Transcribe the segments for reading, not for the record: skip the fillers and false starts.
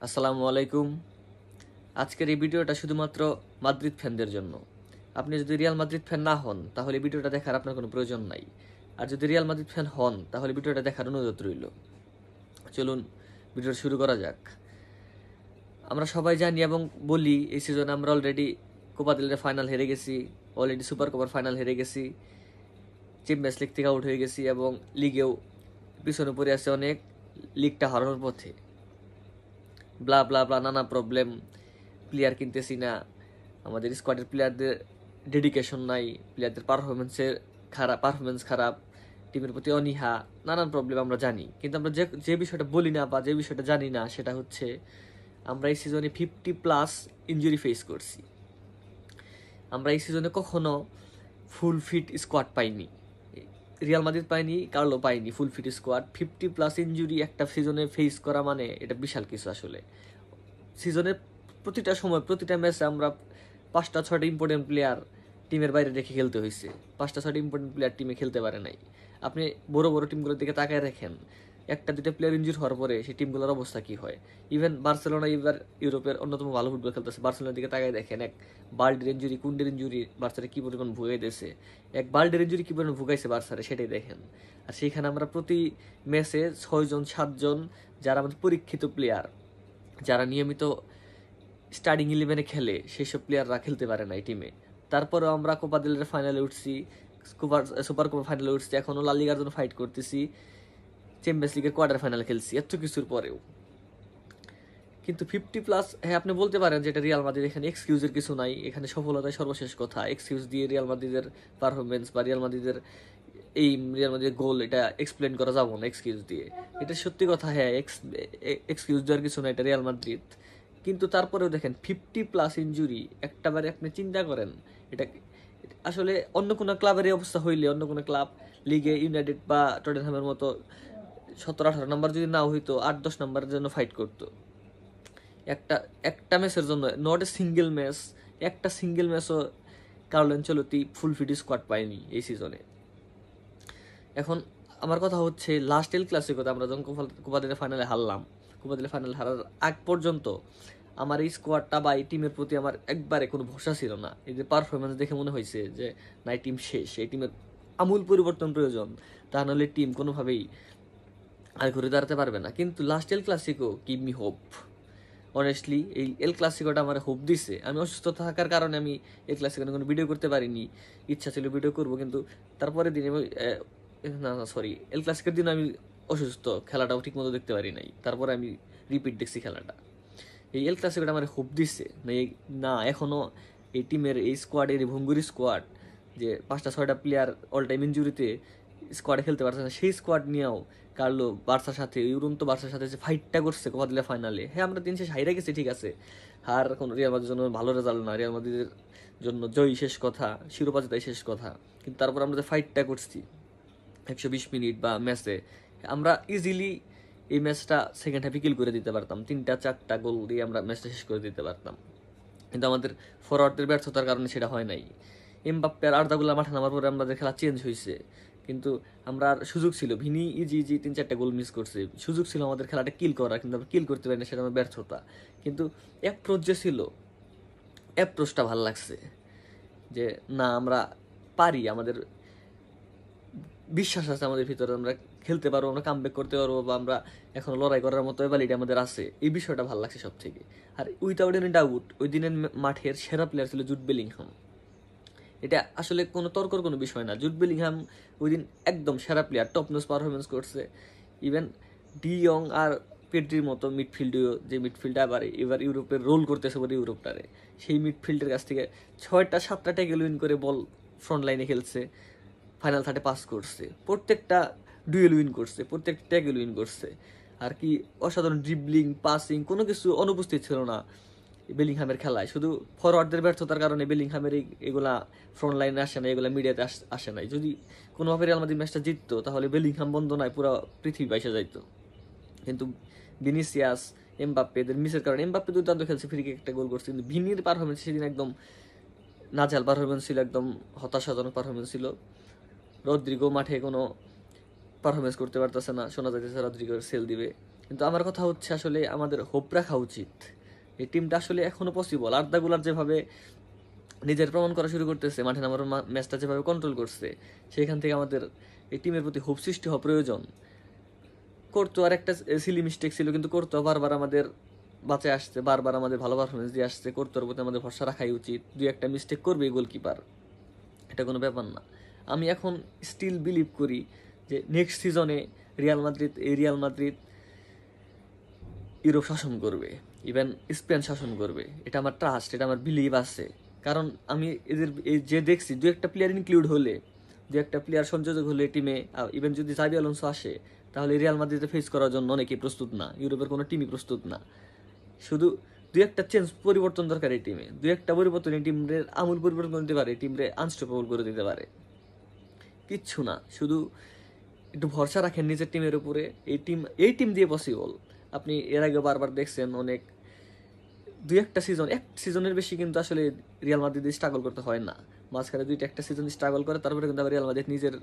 আসসালামু আলাইকুম। আজকের এই ভিডিওটা শুধুমাত্র মাদ্রিদ ফ্যানদের জন্য। আপনি যদি রিয়াল মাদ্রিদ ফ্যান না হন তাহলে ভিডিওটা দেখার আপনার কোনো প্রয়োজন নাই। আর যদি রিয়াল মাদ্রিদ ফ্যান হন তাহলে ভিডিওটা দেখার অনুরোধ রইল। চলুন ভিডিওটা শুরু করা যাক। আমরা সবাই জানি এবং বলি এই সিজনে আমরা অলরেডি কোপা দেল রে ফাইনাল হেরে গেছি, অলরেডি সুপার কোপার ফাইনাল হেরে গেছি, চ্যাম্পিয়ন্স লিগ থেকে আউট হয়ে গেছি এবং লিগেও পিছনে পড়ে আছে অনেক, লিগটা হারানোর পথে। ব্লা ব্লা ব্লা নানা প্রবলেম, প্লেয়ার কিনতেছি না, আমাদের স্কোয়াডের প্লেয়ারদের ডেডিকেশন নাই, প্লেয়ারদের পারফরমেন্স খারাপ, টিমের প্রতি অনীহা, নানান প্রবলেম আমরা জানি। কিন্তু আমরা যে বিষয়টা বলি না বা যে বিষয়টা জানি না সেটা হচ্ছে আমরা এই সিজনে 50+ ইনজুরি ফেস করছি। আমরা এই সিজনে কখনো ফুল ফিট স্কোয়াড পাইনি, রিয়াল মাদ্রিদ পাইনি, কার্লো পাইনি ফুল ফিট স্কোয়াড। 50+ ইনজুরি একটা সিজনে ফেস করা মানে এটা বিশাল কিছু আসলে। সিজনের প্রতিটা সময় প্রতিটা ম্যাচে আমরা 5-6টা ইম্পর্টেন্ট প্লেয়ার টিমের বাইরে রেখে খেলতে হয়েছে, 5-6টা ইম্পর্টেন্ট প্লেয়ার টিমে খেলতে পারে নাই। আপনি বড় বড় টিমগুলোর দিকে তাকায় রাখেন, একটা দুটা প্লেয়ার ইনজুর হওয়ার পরে সেই টিমগুলোর অবস্থা কি হয়। ইভেন বার্সেলোনা এবার ইউরোপের অন্যতম ভালো ফুটবল খেলতেছে, বার্সেলোনার দিকে তাকায় দেখেন, এক বার্ডের ইঞ্জুরি, কুন্ডের ইঞ্জুরি বার্সারে কি পরিমাণ ভুগে দিয়েছে, এক বার্ডের ইঞ্জুরি কি পরিমাণ ভুগাইছে বার্সারে সেটাই দেখেন। আর সেইখানে আমরা প্রতি ম্যাচে 6-7 জন যারা আমাদের পরীক্ষিত প্লেয়ার, যারা নিয়মিত স্টার্টিং 11-এ খেলে, সেসব প্লেয়াররা খেলতে পারে না এই টিমে। তারপরেও আমরা কোপা দেল রে ফাইনালে উঠছি, সুপার কোপা ফাইনালে উঠছি, এখনও লা লিগার জন্য ফাইট করতেছি, চ্যাম্পিয়ন্স লিগের কোয়ার্টার ফাইনাল খেলছি, এত কিছুর পরেও। কিন্তু 50+, হ্যাঁ আপনি বলতে পারেন যে এটা রিয়াল মাদ্রিদ, এখানে এক্সকিউজের কিছু নাই, এখানে সফলতাই সর্বশেষ কথা। এক্সকিউজ দিয়ে রিয়াল মাদ্রিদের পারফরমেন্স বা রিয়াল মাদ্রিদের রিয়াল মাদ্রিদের গোল এটা এক্সপ্লেন করা যাবো না এক্সকিউজ দিয়ে। এটা সত্যি কথা, হ্যাঁ এক্সকিউজ দেওয়ার কিছু না, এটা রিয়াল মাদ্রিদ। কিন্তু তারপরেও দেখেন 50+ ইনজুরি একটাবারে আপনি চিন্তা করেন। এটা আসলে অন্য কোনো ক্লাবের এই অবস্থা হইলে, অন্য কোনো ক্লাব লিগে ইউনাইটেড বা টটেনহামের মতো 17-18 নাম্বার যদি না হইতো, 8-10 নাম্বারের জন্য ফাইট করতো। একটা একটা ম্যাচের জন্য, নট এ সিঙ্গেল ম্যাচ, একটা সিঙ্গেল ম্যাচও Carlo Ancelotti full fit squad পায়নি এই সিজনে। এখন আমার কথা হচ্ছে লাস্ট এল ক্লাসিকোতে আমরা যখন কোপা দেল ফাইনালে হারলাম, কোপা দেল ফাইনালে হারার আগ পর্যন্ত আমার এই স্কোয়াডটা বা এই টিমের প্রতি আমার একবারে কোনো ভরসা ছিল না। এই যে পারফরমেন্স দেখে মনে হয়েছে যে না, এই টিম শেষ, এই টিমের আমূল পরিবর্তন প্রয়োজন, তা নাহলে টিম কোনোভাবেই আর ঘুরে দাঁড়াতে পারবে না। কিন্তু last El Clasico give me hope. Honestly এই এল ক্লাসিকোটা আমার হোপ দিছে। আমি অসুস্থ থাকার কারণে আমি এল ক্লাসিকোতে কোনো ভিডিও করতে পারিনি, ইচ্ছা ছিল ভিডিও করবো, কিন্তু তারপরে দিন না না সরি, এল ক্লাসিকের দিন আমি অসুস্থ, খেলাটাও ঠিক মতো দেখতে পারি নাই, তারপরে আমি রিপিট দেখছি খেলাটা। এই এল ক্লাসিকোটা আমার হোপ দিচ্ছে না এখনো এই টিমের, এই স্কোয়াডের, এই ভঙ্গুরি স্কোয়াড, যে 5-6টা প্লেয়ার অল টাইম ইনজুরিতে স্কোয়াডে খেলতে পারছে না, সেই স্কোয়াড নিয়েও কার্লো বার্সার সাথে, উড়ন্ত বার্সার সাথে যে ফাইটটা করছে কোপা দেল ফাইনালে। হ্যাঁ আমরা দিন শেষ হাইরা গেছি, ঠিক আছে, হার কোনো রিয়াল মাদ্রিদের জন্য ভালো রেজাল্ট না, রিয়াল মাদ্রিদের জন্য জয়ী শেষ কথা, শিরোপা জেতাই শেষ কথা। কিন্তু তারপর আমরা যে ফাইটটা করছি 120 মিনিট বা ম্যাচে, আমরা ইজিলি এই ম্যাচটা সেকেন্ড হাফে কিল করে দিতে পারতাম, 3-4টা গোল দিয়ে আমরা ম্যাচটা শেষ করে দিতে পারতাম। কিন্তু আমাদের ফরওয়ার্ডদের ব্যর্থতার কারণে সেটা হয় নাই। এমবাপ্পে আর আর্দাগুলা মাঠে নামার পরে আমাদের খেলা চেঞ্জ হয়েছে, কিন্তু আমরা আর সুযোগ ছিল, ভিনি ইজি 3-4টা গোল মিস করছে, সুযোগ ছিল আমাদের খেলাটা কিল করার, কিন্তু আমরা কিল করতে পারি না, সেটা আমার ব্যর্থতা। কিন্তু অ্যাপ্রোচ যে ছিল, অ্যাপ্রোচটা ভালো লাগছে, যে না আমরা পারি, আমাদের বিশ্বাস আছে আমাদের ভিতরে, আমরা খেলতে পারবো, আমরা কামব্যাক করতে পারবো, বা আমরা এখন লড়াই করার মতো এবিলিটি আমাদের আছে, এই বিষয়টা ভালো লাগছে সব থেকে। আর উইথাউট এনি ডাউট ওই দিনের মাঠের সেরা প্লেয়ার ছিল জুড বেলিংহাম। এটা আসলে কোনো তর্কর কোনো বিষয় না, জুড বেলিংহাম ওই দিন একদম সেরা প্লেয়ার, টপ নোজ পারফরমেন্স করছে। ইভেন ডি ইয়ং আর পেড্রির মতো মিডফিল্ডেও, যে মিডফিল্ডটা এবার ইউরোপের রোল করতেছে বলে ইউরোপটারে, সেই মিডফিল্ডের কাছ থেকে 6টা-7টা ট্যাকেল উইন করে বল ফ্রন্ট লাইনে খেলছে, ফাইনাল থার্ডে পাস করছে, প্রত্যেকটা ডুয়েল উইন করছে, প্রত্যেকটা ট্যাকেল উইন করছে। আর কি অসাধারণ ড্রিবলিং, পাসিং, কোনো কিছু অনুপস্থিত ছিল না বেলিংহামের খেলায়। শুধু ফরওয়ার্ডদের ব্যর্থতার কারণে বেলিংহামের এগুলা ফ্রন্ট লাইনে আসে না, এগুলা মিডিয়াতে আসে নাই। যদি কোনোভাবে রিয়াল মাদ্রিদ ম্যাচটা জিততো তাহলে বেলিংহাম বন্ধ নয়, পুরো পৃথিবী বাইসে যাইতো। কিন্তু ভিনিসিয়াস, এমবাপ্পে এদের মিসের কারণে, এমবাপ্পে দুর্দান্ত খেলছে, ফ্রি কিক একটা গোল করছে, কিন্তু ভিনির পারফরমেন্স সেদিন একদম নাজাল পারফরমেন্স ছিল, একদম হতাশাজনক পারফরমেন্স ছিল। রদ্রিগো মাঠে কোনো পারফরমেন্স করতে পারতেছে না, শোনা যাইতেছে রদ্রিগোর সেল দিবে। কিন্তু আমার কথা হচ্ছে আসলে আমাদের হোপ রাখা উচিত। এই টিমটা আসলে এখনো পসিবল। আর্দা গুলার যেভাবে নিজের প্রমাণ করা শুরু করতেছে, মাঠে নামার ম্যাচটা যেভাবে কন্ট্রোল করছে, সেখান থেকে আমাদের এই টিমের প্রতি হোপ সৃষ্টি হওয়া প্রয়োজন। করতো আর একটা সিলি মিস্টেক ছিল, কিন্তু করতো বারবার আমাদের বাঁচে আসছে, বারবার আমাদের ভালো পারফরমেন্স দিয়ে আসছে। করতোর প্রতি আমাদের ভরসা রাখাই উচিত। দুই একটা মিস্টেক করবে গোলকিপার, এটা কোনো ব্যাপার না। আমি এখন স্টিল বিলিভ করি যে নেক্সট সিজনে রিয়াল মাদ্রিদ ইউরোপ শাসন করবে, ইভেন স্পেন শাসন করবে। এটা আমার ট্রাস্ট, এটা আমার বিলিভ আছে। কারণ আমি এদের এই যে দেখছি, দু একটা প্লেয়ার ইনক্লুড হলে, দু একটা প্লেয়ার সংযোজক হলে টিমে, ইভেন যদি জাবি আলোনসো আসে, তাহলে রিয়াল মাদ্রিদে ফেস করার জন্য অনেকেই প্রস্তুত না। ইউরোপের কোনো টিমই প্রস্তুত না। শুধু দু একটা পরিবর্তন দরকার এই টিমে। দু একটা পরিবর্তন এই টিমের আমূল পরিবর্তন করে দিতে পারে, টিমরে আনস্টপেবল করে দিতে পারে। কিচ্ছু না, শুধু একটু ভরসা রাখেন নিজের টিমের উপরে। এই টিম দিয়ে পসিবল। আপনি এর আগে বারবার দেখছেন অনেক, দুই একটা সিজন, এক সিজনের বেশি কিন্তু আসলে রিয়াল মাদ্রিদ স্ট্রাগল করতে হয় না। মাঝখানে একটা সিজন স্ট্রাগল করে, তারপরে কিন্তু আবার রিয়াল মাদ্রিদ নিজের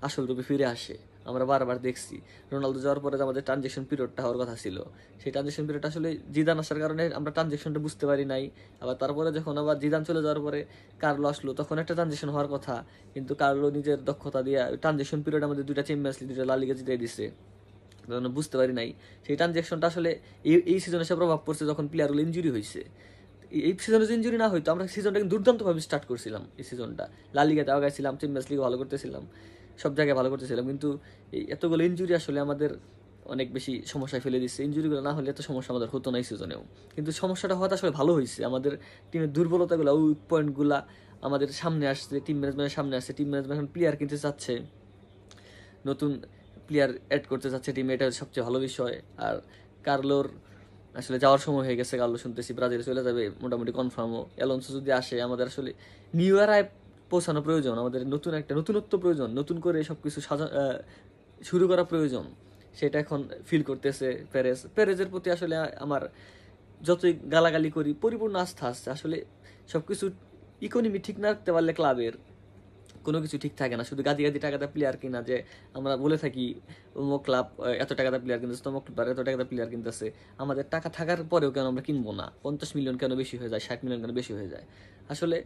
আসল রূপে ফিরে আসে। আমরা বারবার দেখছি। রোনালদো যাওয়ার পরে আমাদের ট্রানজেকশন পিরিয়ডটা হওয়ার কথা ছিল, সেই ট্রানজেকশন পিরিয়ডটা আসলে জিদান আসার কারণে আমরা ট্রানজেকশনটা বুঝতে পারি নাই। আবার তারপরে যখন আবার জিদান চলে যাওয়ার পরে কার্লো আসলো, তখন একটা ট্রানজেকশন হওয়ার কথা, কিন্তু কার্লো নিজের দক্ষতা দিয়ে ট্রানজেকশন পিরিয়ড আমাদের দুইটা চ্যাম্পিয়ন্স লিগ, দুইটা লা লিগা জিতিয়ে দিছে। বুঝতে পারি নাই সেই ট্রানজেকশনটা আসলে এই সিজনে এসে প্রভাব পড়ছে যখন প্লেয়ারগুলো ইঞ্জুরি হয়েছে। এই সিজনে যদি ইঞ্জুরি না হইতো, আমরা সিজনটা কিন্তু দুর্দান্তভাবে স্টার্ট করছিলাম। এই সিজনটা লা লিগাতে আগাইছিলাম, চ্যাম্পিয়ন্স লিগে ভালো করতেছিলাম, সব জায়গায় ভালো করতেছিলাম। কিন্তু এই এতগুলো ইঞ্জুরি আসলে আমাদের অনেক বেশি সমস্যায় ফেলে দিচ্ছে। ইঞ্জুরিগুলো না হলে এত সমস্যা আমাদের হতো না এই সিজনেও। কিন্তু সমস্যাটা হওয়াটা আসলে ভালো হয়েছে। আমাদের টিমের দুর্বলতাগুলো, উইক পয়েন্টগুলো আমাদের সামনে আসছে, টিম ম্যানেজমেন্টের সামনে আসছে। টিম ম্যানেজমেন্ট এখন প্লেয়ার কিনতে চাচ্ছে, নতুন প্লেয়ার অ্যাড করতে চাচ্ছে টিমে, এটা সবচেয়ে ভালো বিষয়। আর কার্লোর আসলে যাওয়ার সময় হয়ে গেছে। কার্লো শুনতেছি ব্রাজিলে চলে যাবে, মোটামুটি কনফার্মও। অ্যালোনসো যদি আসে, আমাদের আসলে নিউ ইয়ারায় পৌঁছানো প্রয়োজন, আমাদের নতুন একটা নতুনত্ব প্রয়োজন, নতুন করে সব কিছু শুরু করা প্রয়োজন। সেটা এখন ফিল করতেছে পেরেজের প্রতি। আসলে আমার যতই গালাগালি করি, পরিপূর্ণ আস্থা আছে। আসলে সব কিছু ইকোনমি ঠিক না রাখতে পারলে ক্লাবের কোনো কিছু ঠিক থাকে না। শুধু গাদি টাকাতে প্লেয়ার কিনা, যে আমরা বলে থাকি অমুক ক্লাব এত টাকাতে প্লেয়ার কিনতেছে, তমুক ক্লাব এত টাকাতে প্লেয়ার কিনতেছে। আমাদের টাকা থাকার পরেও কেন আমরা কিনবো না? 50 মিলিয়ন কেন বেশি হয়ে যায়, 60 মিলিয়ন কেন বেশি হয়ে যায়? আসলে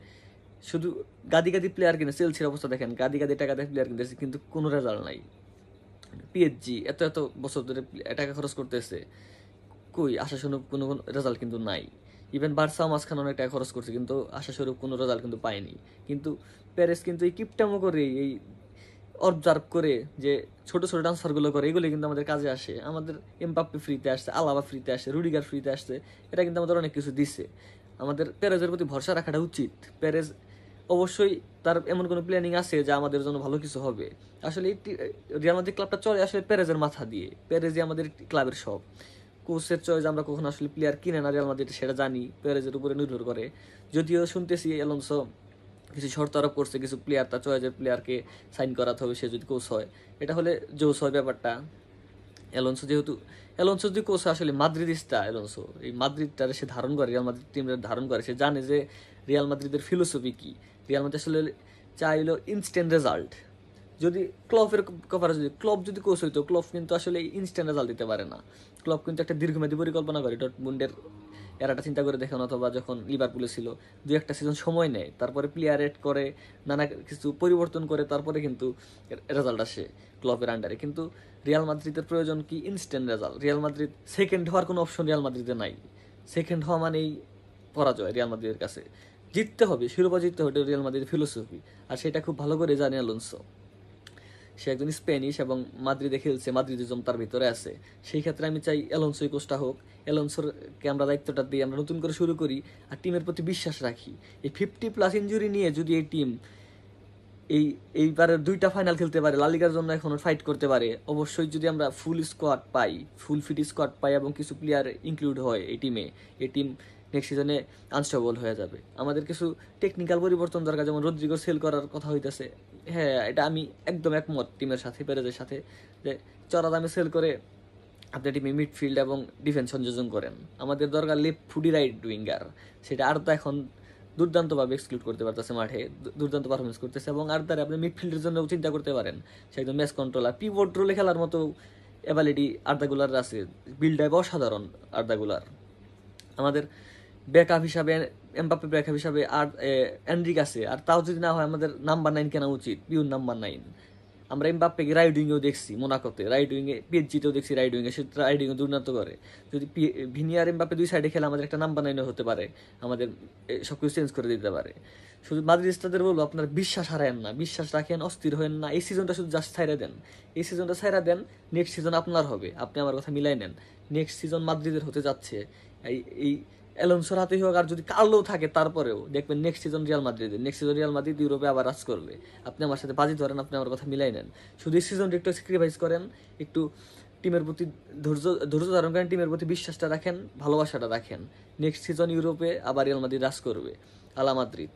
শুধু গাদি প্লেয়ার কিনে, চেলসির অবস্থা দেখেন, গাদি টাকাতে প্লেয়ার কিনতেছে, কিন্তু কোনো রেজাল্ট নাই। পিএসজি এত বছর ধরে টাকা খরচ করতেছে, কই আশাস্বরূপ কোনো রেজাল্ট কিন্তু নাই। ইভেন বার্সাও মাঝখানে অনেক টাকা খরচ করছে, কিন্তু আশাস্বরূপ কোনো রেজাল্ট কিন্তু পায়নি। কিন্তু প্যারেস কিন্তু এই কিপটামো করে, এই অবজার্ভ করে, যে ছোট ছোট ট্রান্সফারগুলো করে, এগুলো কিন্তু আমাদের কাজে আসে। আমাদের এমবাপ্পে ফ্রিতে আসছে, আলাবা ফ্রিতে আসছে, রুডিগার ফ্রিতে আসছে। এটা কিন্তু আমাদের অনেক কিছু দিচ্ছে। আমাদের পেরেজের প্রতি ভরসা রাখাটা উচিত। পেরেজ অবশ্যই তার এমন কোনো প্ল্যানিং আছে যা আমাদের জন্য ভালো কিছু হবে। আসলে রিয়াল মাদ্রিদ ক্লাবটা চলে আসলে পেরেজের মাথা দিয়ে। পেরেজই আমাদের ক্লাবের সব। কোচের চয়েস আমরা কখনো আসলে প্লেয়ার কিনে না রিয়াল মাদ্রিদ, সেটা জানি, পেরেজের উপরে নির্ভর করে। যদিও শুনতেছি অ্যালোনসো কিছু শর্ত আরোপ করছে, কিছু প্লেয়ার, তার চয়েসের প্লেয়ারকে সাইন করাতে হবে সে যদি কোচ হয়। এটা হলে জোস হয় ব্যাপারটা। অ্যালোনসো যদি কোচ হয়, আসলে মাদ্রিদিস্তা অ্যালোনসো, এই মাদ্রিদটারে সে ধারণ করে, রিয়াল মাদ্রিদ টিমের ধারণ করে। সে জানে যে রিয়াল মাদ্রিদের ফিলোসফি কি। রিয়াল মাদ্রিদ আসলে চাইলো ইনস্ট্যান্ট রেজাল্ট। যদি ক্লব যদি কোচ হইতো, ক্লব কিন্তু আসলে ইনস্ট্যান্ট রেজাল্ট দিতে পারে না। ক্লব কিন্তু একটা দীর্ঘমেয়াদী পরিকল্পনা করে। ডটমুন্ডের এরাটা চিন্তা করে দেখেন, অথবা যখন লিভারপুলে ছিল, দুই একটা সিজন সময় নেয়, তারপরে প্লেয়ার এড করে, নানা কিছু পরিবর্তন করে, তারপরে কিন্তু রেজাল্ট আসে ক্লবের আন্ডারে। কিন্তু রিয়াল মাদ্রিদের প্রয়োজন কি? Instant result. Real Madrid second হওয়ার কোনো অপশন রিয়াল মাদ্রিদে নাই। সেকেন্ড হওয়া মানেই পরাজয় রিয়াল মাদ্রিদের কাছে। জিততে হবে, শিরোপা জিততে হবে, রিয়াল মাদ্রিদের ফিলোসফি। আর সেটা খুব ভালো করে জানে অ্যালোনসো। সে একজন স্প্যানিশ এবং মাদ্রিদে খেলছে, মাদ্রিদিজম তার ভিতরে আছে। সেই ক্ষেত্রে আমি চাই অ্যালোনসোই কোচটা হোক। অ্যালোনসোরকে আমরা দায়িত্বটা দিয়ে আমরা নতুন করে শুরু করি, আর টিমের প্রতি বিশ্বাস রাখি। এই 50+ ইঞ্জুরি নিয়ে যদি এই টিম এইবারে 2টা ফাইনাল খেলতে পারে, লা লিগার জন্য এখনো ফাইট করতে পারে, অবশ্যই যদি আমরা ফুল স্কোয়াড পাই, ফুল ফিট স্কোয়াড পাই, এবং কিছু প্লেয়ার ইনক্লুড হয় এই টিমে, এই টিম নেক্সট সিজনে আনস্টেবল হয়ে যাবে। আমাদের কিছু টেকনিক্যাল পরিবর্তন দরকার, যেমন রদ্রিগো সেল করার কথা হইতেছে। হ্যাঁ, এটা আমি একদম একমত টিমের সাথে, পেরেজের সাথে, যে চড়া দামে সেল করে আপনি টিমে মিডফিল্ড এবং ডিফেন্স সংযোজন করেন। আমাদের দরকার লেফট ফুডি রাইট উইঙ্গার। সেটা আর তো এখন দুর্দান্তভাবে এক্সক্লুড করতে পারতেছে, মাঠে দুর্দান্ত পারফরমেন্স করতেছে। এবং আর দ্বারা আপনি মিডফিল্ডের জন্য চিন্তা করতে পারেন, সে একদম ম্যাচ কন্ট্রোলার, পিভট রোলে খেলার মতো এভালিডি আর্দা গুলার আছে, বিল্ডাইভ অসাধারণ আর্দা গুলার। আমাদের ব্যাকআপ হিসাবে এমবাপ্পে ব্যাকআপ হিসাবে আর এনরিক আছে, আর তাও যদি না হয় আমাদের নাম্বার 9 কেনা উচিত, পিওর নাম্বার 9। আমরা এমবাপ্পেকে রাইট উইংয়েও দেখছি মোনাকোতে, রাইট উইংয়ে পিএসজিতেও দেখছি রাইট উইংয়ে, সে রাইট উইংয়ে দুর্নান্ত করে। যদি ভিনিয়ার এমবাপ্পে দুই সাইডে খেলে আমাদের একটা নাম্বার 9 হতে পারে, আমাদের সবকিছু চেঞ্জ করে দিতে পারে। শুধু মাদ্রিস্তাদের বলবো, আপনারা বিশ্বাস হারায়েন না, বিশ্বাস রাখেন, অস্থির হয়েন না। এই সিজনটা শুধু জাস্ট ছাইরা দেন, এই সিজনটা ছাইরা দেন, নেক্সট সিজন আপনার হবে। আপনি আমার কথা মিলাই নেন, নেক্সট সিজন মাদ্রিদের হতে যাচ্ছে। এই অ্যালোনসোর হাতেই হোক, আর যদি কার্লোও থাকে তারপরেও দেখবেন নেক্সট সিজন রিয়াল মাদ্রিদের, নেক্সট সিজন রিয়াল মাদ্রিদ ইউরোপে আবার রাজ করবে। আপনি আমার সাথে বাজি ধরেন, আপনি আমার কথা মিলাই নেন। শুধু এই সিজনটা একটু স্যাক্রিফাইস করেন, একটু টিমের প্রতি ধৈর্য ধারণ করেন, টিমের প্রতি বিশ্বাসটা রাখেন, ভালোবাসাটা রাখেন। নেক্সট সিজন ইউরোপে আবার রিয়াল মাদ্রিদ রাজ করবে। আলা মাদ্রিদ,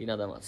ইনাদামাস।